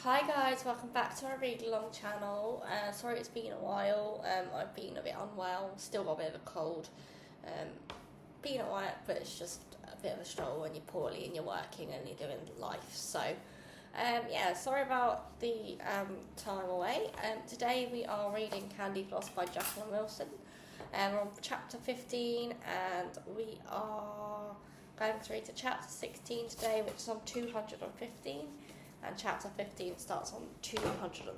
Hi guys, welcome back to our read along channel. Sorry it's been a while. I've been a bit unwell, still got a bit of a cold. Been alright, but it's just a bit of a struggle when you're poorly and you're working and you're doing life. So, yeah, sorry about the time away. Today we are reading Candyfloss by Jacqueline Wilson. We're on chapter 15 and we are going to read to chapter 16 today, which is on 215. And chapter 15 starts on 203.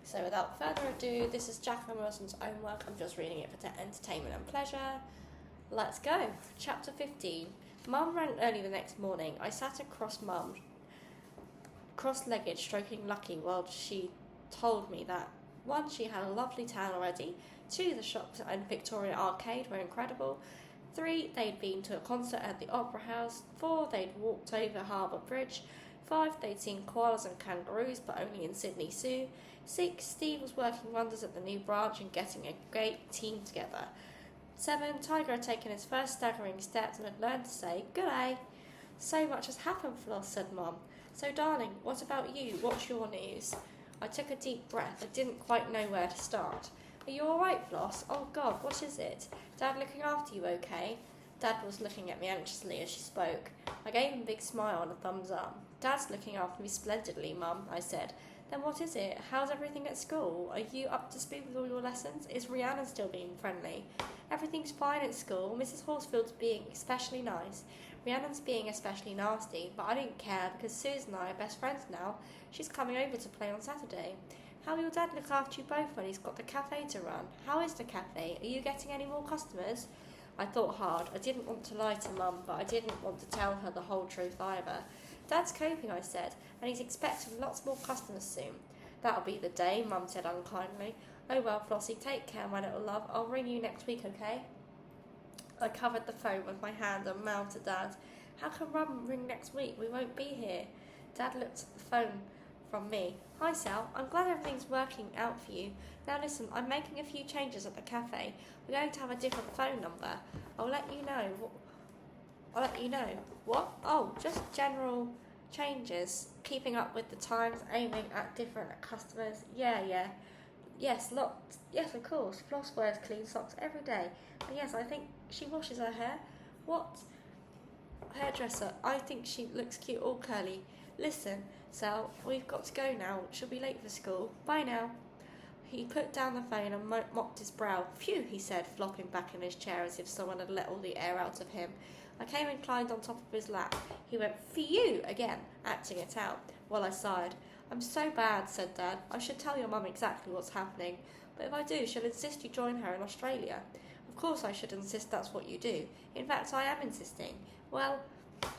So without further ado, this is Jacqueline Wilson's own work. I'm just reading it for entertainment and pleasure. Let's go. Chapter 15. Mum rang early the next morning. I sat across Mum, cross-legged, stroking Lucky, while she told me that 1, she had a lovely tan already, 2, the shops and Victoria Arcade were incredible, 3, they'd been to a concert at the Opera House, 4, they'd walked over Harbour Bridge, 5, they'd seen koalas and kangaroos, but only in Sydney Zoo. 6, Steve was working wonders at the new branch and getting a great team together. 7, Tiger had taken his first staggering steps and had learned to say, "Good day." "So much has happened, Floss," said Mum. "So, darling, what about you? What's your news?" I took a deep breath. I didn't quite know where to start. "Are you all right, Floss? Oh, God, what is it? Dad looking after you okay?" Dad was looking at me anxiously as she spoke. I gave him a big smile and a thumbs up. "Dad's looking after me splendidly, Mum," I said. "Then what is it? How's everything at school? Are you up to speed with all your lessons? Is Rhiannon still being friendly?" "Everything's fine at school. Mrs. Horsfield's being especially nice. Rhiannon's being especially nasty, but I don't care because Susan and I are best friends now. She's coming over to play on Saturday." "How will your dad look after you both when he's got the cafe to run? How is the cafe? Are you getting any more customers?" I thought hard. I didn't want to lie to Mum, but I didn't want to tell her the whole truth either. "Dad's coping," I said, "and he's expecting lots more customers soon." "That'll be the day," Mum said unkindly. "Oh well, Flossie, take care, my little love. I'll ring you next week, okay?" I covered the phone with my hand and mouthed to Dad, "How can Mum ring next week? We won't be here." Dad looked at the phone from me. "Hi, Sal. I'm glad everything's working out for you. Now listen, I'm making a few changes at the cafe. We're going to have a different phone number. I'll let you know. What? "Oh, just general changes. Keeping up with the times, aiming at different customers. Yeah. Yes, lots. Yes, of course. Floss wears clean socks every day. And yes, I think she washes her hair." "What?" "Hairdresser. I think she looks cute, all curly. Listen, Sal, we've got to go now. She'll be late for school. Bye now." He put down the phone and mopped his brow. "Phew," he said, flopping back in his chair as if someone had let all the air out of him. I came and climbed on top of his lap. He went, "Phew," again, acting it out, while I sighed. "I'm so bad," said Dad. "I should tell your Mum exactly what's happening. But if I do, she'll insist you join her in Australia." "Of course I should insist that's what you do. In fact, I am insisting." "Well,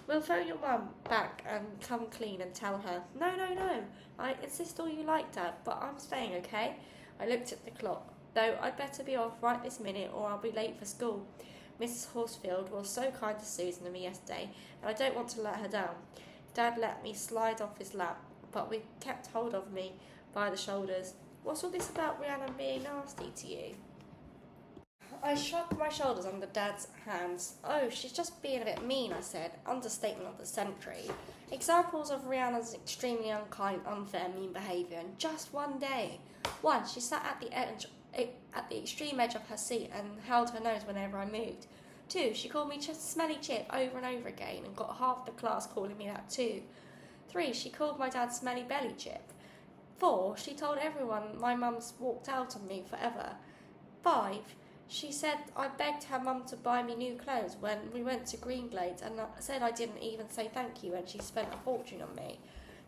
we'll phone your Mum back and come clean and tell her." No. I insist all you like, Dad, but I'm staying, okay?" I looked at the clock. "Though I'd better be off right this minute or I'll be late for school. Mrs. Horsfield was so kind to Susan and me yesterday, and I don't want to let her down." Dad let me slide off his lap, but we kept hold of me by the shoulders. "What's all this about Rhiannon being nasty to you?" I shrugged my shoulders under Dad's hands. "Oh, she's just being a bit mean," I said. Understatement of the century. Examples of Rhiannon's extremely unkind, unfair, mean behaviour in just one day. 1, she sat at the extreme edge of her seat and held her nose whenever I moved. 2, she called me Smelly Chip over and over again and got half the class calling me that too. 3, she called my dad Smelly Belly Chip. 4, she told everyone my mum's walked out on me forever. 5, she said I begged her mum to buy me new clothes when we went to Greenglades and said I didn't even say thank you when she spent a fortune on me.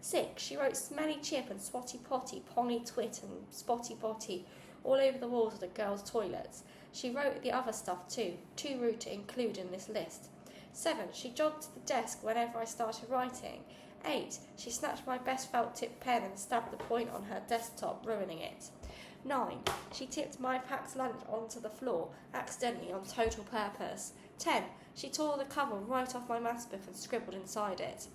6, she wrote Smelly Chip and Swatty Potty, Pongy Twit and Spotty Potty all over the walls of the girls' toilets. She wrote the other stuff too, too rude to include in this list. 7, she jogged to the desk whenever I started writing. 8, she snatched my best felt tip pen and stabbed the point on her desktop, ruining it. 9, she tipped my packed lunch onto the floor, accidentally on total purpose. 10, she tore the cover right off my maths book and scribbled inside it.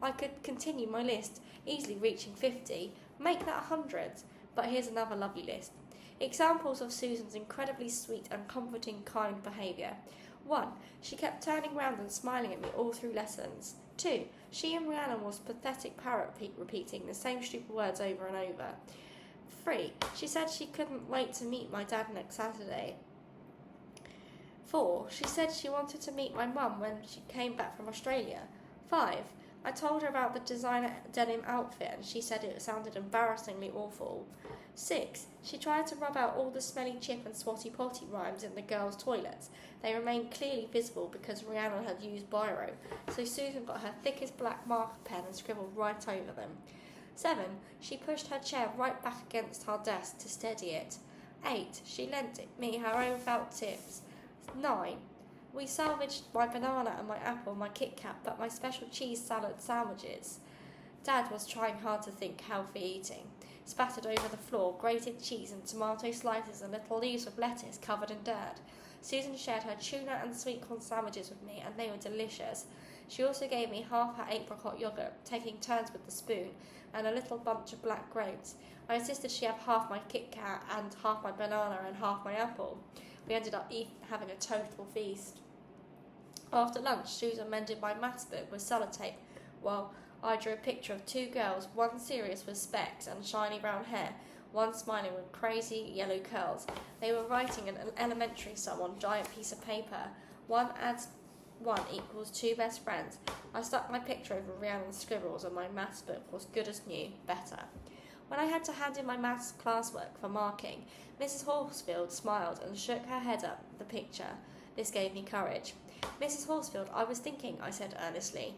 I could continue my list, easily reaching 50, make that 100, but here's another lovely list. Examples of Susan's incredibly sweet and comforting kind behaviour. 1, she kept turning round and smiling at me all through lessons. 2. She and Rhiannon was pathetic parrot repeating the same stupid words over and over. 3. She said she couldn't wait to meet my dad next Saturday. 4. She said she wanted to meet my mum when she came back from Australia. 5. I told her about the designer denim outfit and she said it sounded embarrassingly awful. 6. She tried to rub out all the smelly chip and swatty potty rhymes in the girls' toilets. They remained clearly visible because Rhiannon had used biro, so Susan got her thickest black marker pen and scribbled right over them. 7. She pushed her chair right back against our desk to steady it. 8. She lent me her own felt tips. 9. We salvaged my banana and my apple, my Kit Kat, but my special cheese salad sandwiches. Dad was trying hard to think healthy eating. Spattered over the floor, grated cheese and tomato slices and little leaves of lettuce covered in dirt. Susan shared her tuna and sweet corn sandwiches with me, and they were delicious. She also gave me half her apricot yogurt, taking turns with the spoon, and a little bunch of black grapes. I insisted she have half my Kit Kat and half my banana and half my apple. We ended up having a total feast. After lunch, Susan mended my maths book with sellotape, while I drew a picture of 2 girls, one serious with specs and shiny brown hair, one smiling with crazy yellow curls. They were writing an elementary sum on a giant piece of paper. 1 adds 1 equals 2 best friends. I stuck my picture over Rhiannon's scribbles and my maths book was good as new, better. When I had to hand in my maths classwork for marking, Mrs. Horsfield smiled and shook her head at the picture. This gave me courage. Mrs. Horsfield, I was thinking, I said earnestly.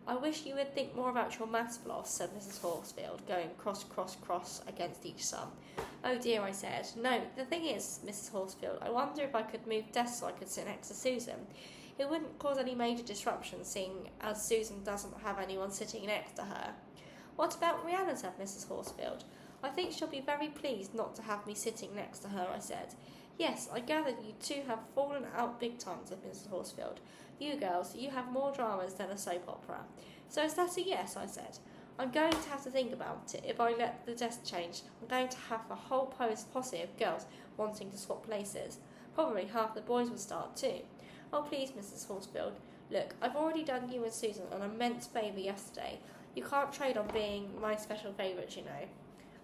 I wish you would think more about your maths, Floss, said Mrs. Horsfield, going cross, cross, cross against each sum. Oh dear, I said. No, the thing is, Mrs. Horsfield, I wonder if I could move desks so I could sit next to Susan. It wouldn't cause any major disruption, seeing as Susan doesn't have anyone sitting next to her. What about Rhiannon, said Mrs. Horsfield. I think she'll be very pleased not to have me sitting next to her, I said. Yes, I gather you two have fallen out big time, said Mrs. Horsfield. You girls, you have more dramas than a soap opera. So is that a yes, I said. I'm going to have to think about it. If I let the desk change, I'm going to have a whole posse of girls wanting to swap places. Probably half the boys will start too. Oh, please, Mrs. Horsfield. Look, I've already done you and Susan an immense favour yesterday. You can't trade on being my special favourites, you know.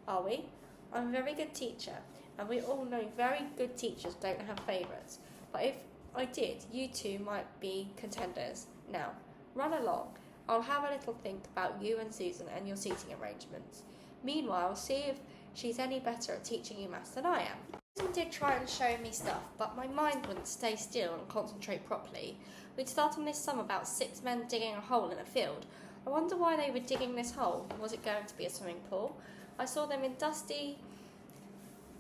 Are we? I'm a very good teacher, and we all know very good teachers don't have favourites. But if I did, you two might be contenders. Now, run along. I'll have a little think about you and Susan and your seating arrangements. Meanwhile, see if she's any better at teaching you maths than I am. Susan did try and show me stuff, but my mind wouldn't stay still and concentrate properly. We'd start on this sum about 6 men digging a hole in a field. I wonder why they were digging this hole. Was it going to be a swimming pool? I saw them in dusty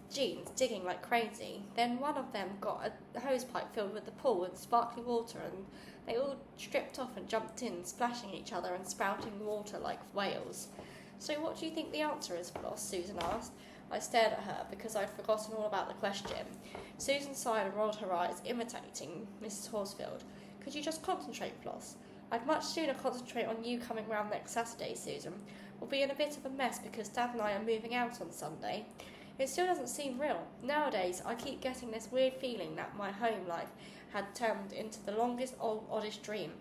jeans digging like crazy. Then one of them got a hose pipe filled with the pool with sparkling water, and they all stripped off and jumped in, splashing each other and spouting water like whales. So what do you think the answer is, Floss? Susan asked. I stared at her because I'd forgotten all about the question. Susan sighed and rolled her eyes, imitating Mrs. Horsfield. Could you just concentrate, Floss? I'd much sooner concentrate on you coming round next Saturday, Susan. We'll be in a bit of a mess because Dad and I are moving out on Sunday. It still doesn't seem real. Nowadays, I keep getting this weird feeling that my home life had turned into the longest, oddest dream.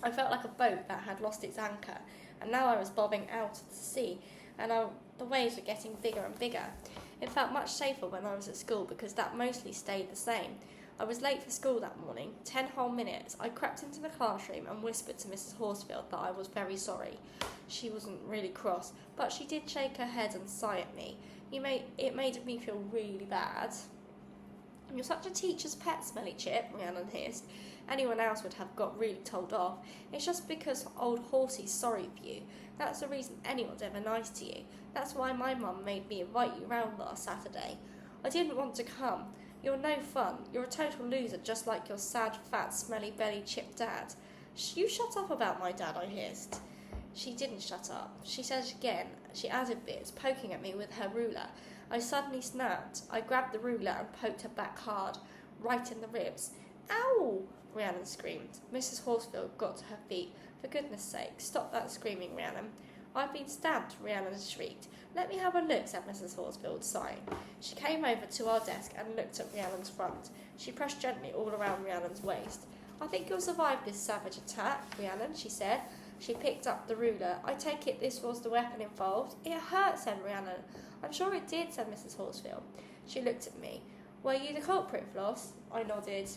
I felt like a boat that had lost its anchor, and now I was bobbing out to sea, and the waves were getting bigger and bigger. It felt much safer when I was at school because that mostly stayed the same. I was late for school that morning, 10 whole minutes. I crept into the classroom and whispered to Mrs. Horsfield that I was very sorry. She wasn't really cross, but she did shake her head and sigh at me. It made me feel really bad. You're such a teacher's pet, Smelly Chip, Rhiannon hissed. Anyone else would have got really told off. It's just because old Horsey's sorry for you. That's the reason anyone's ever nice to you. That's why my mum made me invite you round last Saturday. I didn't want to come. You're no fun. You're a total loser, just like your sad, fat, smelly-belly Chip dad. You shut up about my dad, I hissed. She didn't shut up. She said it again. She added bits, poking at me with her ruler. I suddenly snapped. I grabbed the ruler and poked her back hard, right in the ribs. Ow! Rhiannon screamed. Mrs. Horsfield got to her feet. For goodness sake, stop that screaming, Rhiannon. I've been stabbed, Rhiannon shrieked. Let me have a look, said Mrs. Horsfield, sighing. She came over to our desk and looked at Rhiannon's front. She pressed gently all around Rhiannon's waist. I think you'll survive this savage attack, Rhiannon, she said. She picked up the ruler. I take it this was the weapon involved. It hurt, said Rhiannon. I'm sure it did, said Mrs. Horsfield. She looked at me. Were you the culprit, Floss? I nodded.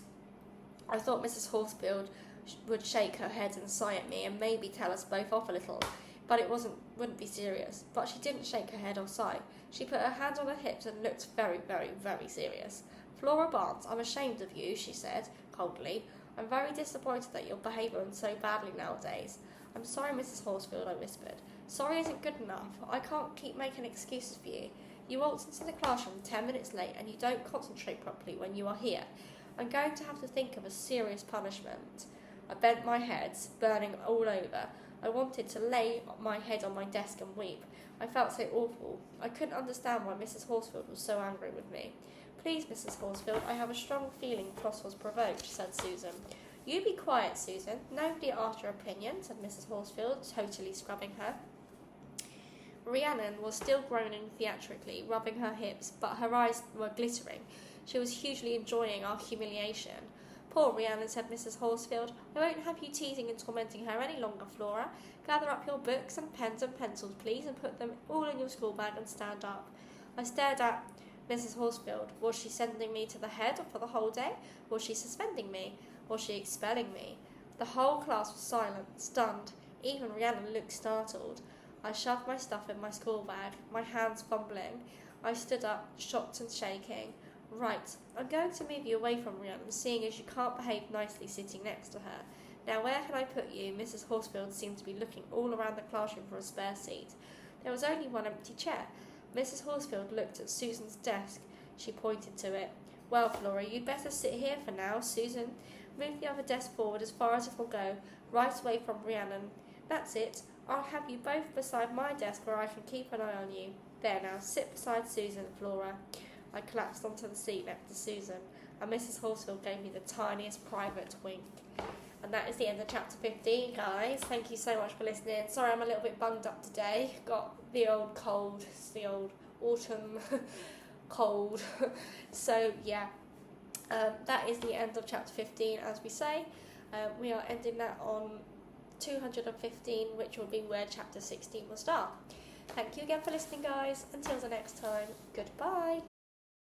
I thought Mrs. Horsfield would shake her head and sigh at me and maybe tell us both off a little, but it wouldn't be serious. But she didn't shake her head or sigh. She put her hand on her hips and looked very, very, very serious. Flora Barnes, I'm ashamed of you, she said, coldly. I'm very disappointed that you're behaving so badly nowadays. I'm sorry, Mrs. Horsfield, I whispered. Sorry isn't good enough. I can't keep making excuses for you. You walked into the classroom 10 minutes late and you don't concentrate properly when you are here. I'm going to have to think of a serious punishment. I bent my head, burning all over. I wanted to lay my head on my desk and weep. I felt so awful. I couldn't understand why Mrs. Horsfield was so angry with me. Please, Mrs. Horsfield, I have a strong feeling Floss was provoked, said Susan. You be quiet, Susan. Nobody asked your opinion, said Mrs. Horsfield, totally scrubbing her. Rhiannon was still groaning theatrically, rubbing her hips, but her eyes were glittering. She was hugely enjoying our humiliation. Poor Rhiannon, said Mrs. Horsfield. I won't have you teasing and tormenting her any longer, Flora. Gather up your books and pens and pencils, please, and put them all in your school bag and stand up. I stared at Mrs. Horsfield. Was she sending me to the head for the whole day? Was she suspending me? Was she expelling me? The whole class was silent, stunned. Even Rhiannon looked startled. I shoved my stuff in my school bag, my hands fumbling. I stood up, shocked and shaking. Right, I'm going to move you away from Rhiannon, seeing as you can't behave nicely sitting next to her. Now, where can I put you? Mrs. Horsfield seemed to be looking all around the classroom for a spare seat. There was only one empty chair. Mrs. Horsfield looked at Susan's desk. She pointed to it. Well, Flora, you'd better sit here for now, Susan. Move the other desk forward as far as it will go, right away from Rhiannon. That's it. I'll have you both beside my desk where I can keep an eye on you. There now, sit beside Susan, Flora. I collapsed onto the seat next to Susan, and Mrs. Horsfield gave me the tiniest private wink. And that is the end of chapter 15, guys. Thank you so much for listening. Sorry I'm a little bit bunged up today. Got the old cold, it's the old autumn cold. So, yeah, that is the end of chapter 15, as we say. We are ending that on 215, which will be where chapter 16 will start. Thank you again for listening, guys. Until the next time, goodbye.